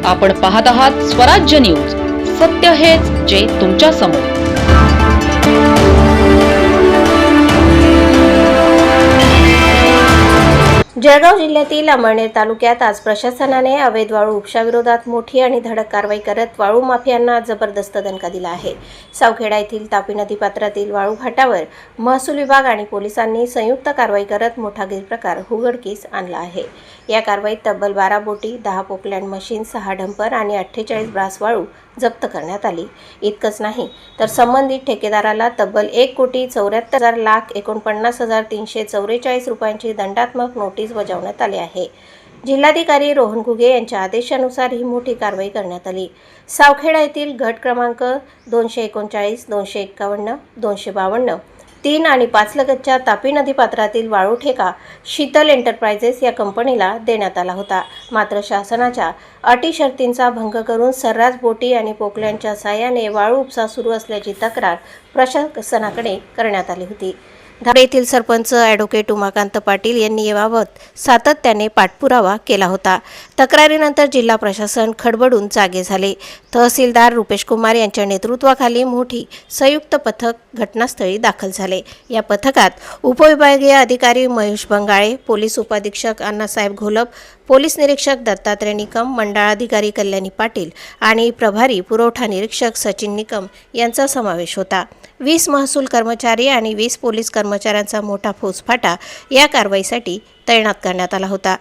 आपण पाहत आहात स्वराज्य न्यूज. सत्य हेच जे तुमच्या समोर. जळगाव जिल्ह्यातील अमळनेर तालुक्यात आज प्रशासनाने अवैध वाळू उपशाविरोधात मोठी आणि धडक कारवाई करत वाळू माफियांना जबरदस्त दणका दिला आहे. सावखेडा येथील तापी नदी पात्रातील वाळू घाटावर महसूल विभाग आणि पोलिसांनी संयुक्त कारवाई करत मोठा गैरप्रकार उघडकीस आणला आहे. या कारवाईत तब्बल 12 बोटी, 10 पोकलँड मशीन, 6 डंपर आणि 48 ब्रास वाळू जप्त करण्यात आली. इतकंच नाही तर संबंधित ठेकेदाराला तब्बल 1,74,49,344 रुपयांची दंडात्मक नोटीस बजावण्यात आली आहे. जिल्हाधिकारी रोहन घुगे यांच्या आदेशानुसार ही मोठी कारवाई करण्यात आली. सावखेडा येथील गट क्रमांक 239, 251, 252, 3 आणि 5 लगतच्या तापी नदी पात्रातील वाळू ठेका शीतल एंटरप्राइजेस या कंपनीला देण्यात आला होता. मात्र शासनाच्या अटी शर्तींचा भंग करून सर्रास बोटी आणि पोकलँडच्या साहाय्याने वाळू उपसा सुरू असल्याची तक्रार प्रशासनाकडे करण्यात आली होती. धाडे येथील सरपंच ॲडव्होकेट उमाकांत पाटील यांनी याबाबत सातत्याने पाठपुरावा केला होता. तक्रारीनंतर जिल्हा प्रशासन खडबडून जागे झाले. तहसीलदार रुपेश कुमार यांच्या नेतृत्वाखाली मोठी संयुक्त पथक घटनास्थळी दाखल झाले. या पथकात उपविभागीय अधिकारी महेश बंगाळे, पोलीस उपाधीक्षक अण्णासाहेब घोलप, पोलीस निरीक्षक दत्तात्रय निकम, मंडळाधिकारी कल्याणी पाटील आणि प्रभारी पुरवठा निरीक्षक सचिन निकम यांचा समावेश होता. 20 महसूल कर्मचारी आणि 20 पोलीस कर्मचाऱ्यांचा मोठा फौजफाटा या कारवाईसाठी तैनात करण्यात आला होता.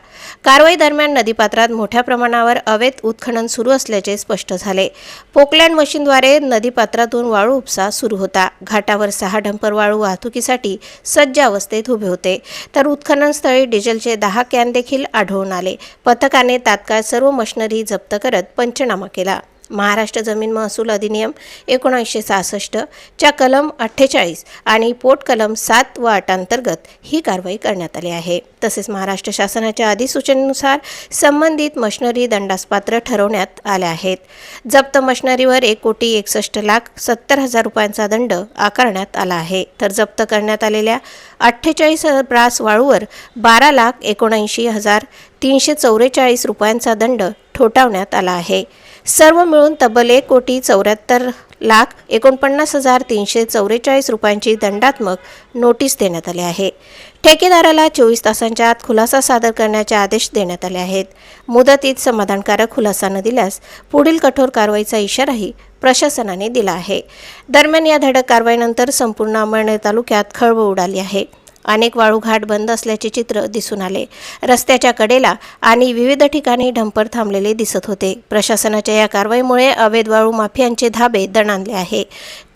कारवाई दरम्यान नदीपात्रात मोठ्या प्रमाणावर अवैध उत्खनन सुरू असल्याचे स्पष्ट झाले. पोकलँड मशीनद्वारे नदीपात्रातून वाळू उपसा सुरू होता. घाटावर 6 डंपर वाळू वाहतुकीसाठी सज्ज अवस्थेत उभे होते, तर उत्खननस्थळी डिझेलचे 10 कॅन देखील आढळून आले. पथकाने तात्काळ सर्व मशिनरी जप्त करत पंचनामा केला. महाराष्ट्र जमीन महसूल अधिनियम 1966 च्या कलम 48 आणि पोट कलम 7 व 8 अंतर्गत ही कारवाई करण्यात आली आहे. तसेच महाराष्ट्र शासनाच्या अधिसूचनेनुसार संबंधित मशिनरी दंडास पात्र ठरवण्यात आल्या आहेत. जप्त मशिनरीवर 1,61,70,000 रुपयांचा दंड आकारण्यात आला आहे. तर जप्त करण्यात आलेल्या 48 ब्रास वाळूवर 12,79,344 रुपयांचा दंड ठोठावण्यात आला आहे. सर्व मिळून तब्बल 1,74,49,344 रुपयांची दंडात्मक नोटीस देण्यात आली आहे. ठेकेदाराला 24 तासांच्या आत खुलासा सादर करण्याचे आदेश देण्यात आले आहेत. मुदतीत समाधानकारक खुलासा न दिल्यास पुढील कठोर कारवाईचा इशाराही प्रशासनाने दिला आहे. दरम्यान या धडक कारवाईनंतर संपूर्ण अमळनेर तालुक्यात खळबळ उडाली आहे. अनेक वाळू घाट बंद असल्याचे चित्र दिसून आले. रस्त्याच्या कडेला आणि विविध ठिकाणी डंपर थांबलेले दिसत होते. प्रशासनाच्या या कारवाईमुळे अवैध वाळू माफियांचे धाबे दणाणले आहे.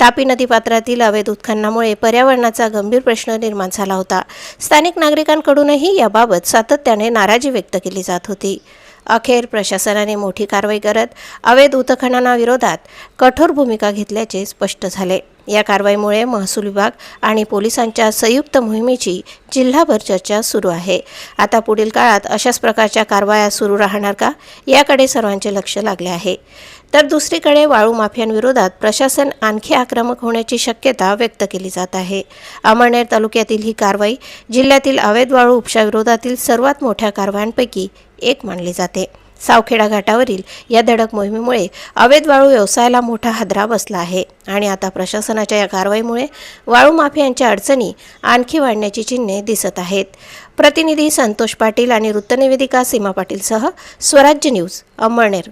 तापी नदीपात्रातील अवैध उत्खननामुळे पर्यावरणाचा गंभीर प्रश्न निर्माण झाला होता. स्थानिक नागरिकांकडूनही याबाबत सातत्याने नाराजी व्यक्त केली जात होती. अखेर प्रशासनाने मोठी कारवाई करत अवैध उत्खननाविरोधात कठोर भूमिका घेतल्याचे स्पष्ट झाले. या कारवाईमुळे महसूल विभाग आणि पोलिसांच्या संयुक्त मोहिमेची जिल्हाभर चर्चा सुरू आहे. आता पुढील काळात अशाच प्रकारच्या कारवाया सुरू राहणार का, याकडे सर्वांचे लक्ष लागले आहे. तर दुसरीकडे वाळू माफियांविरोधात प्रशासन आणखी आक्रमक होण्याची शक्यता व्यक्त केली जात आहे. अमळनेर तालुक्यातील ही कारवाई जिल्ह्यातील अवैध वाळू उपशाविरोधातील सर्वात मोठ्या कारवायांपैकी एक मानली जाते. सावखेडा घाटावरील या धडक मोहिमेमुळे अवैध वाळू व्यवसायाला मोठा हादरा बसला आहे आणि आता प्रशासनाच्या या कारवाईमुळे वाळू माफियांच्या अडचणी आणखी वाढण्याची चिन्हे दिसत आहेत. प्रतिनिधी संतोष पाटील आणि वृत्तनिवेदिका सीमा पाटीलसह स्वराज्य न्यूज, अमळनेर.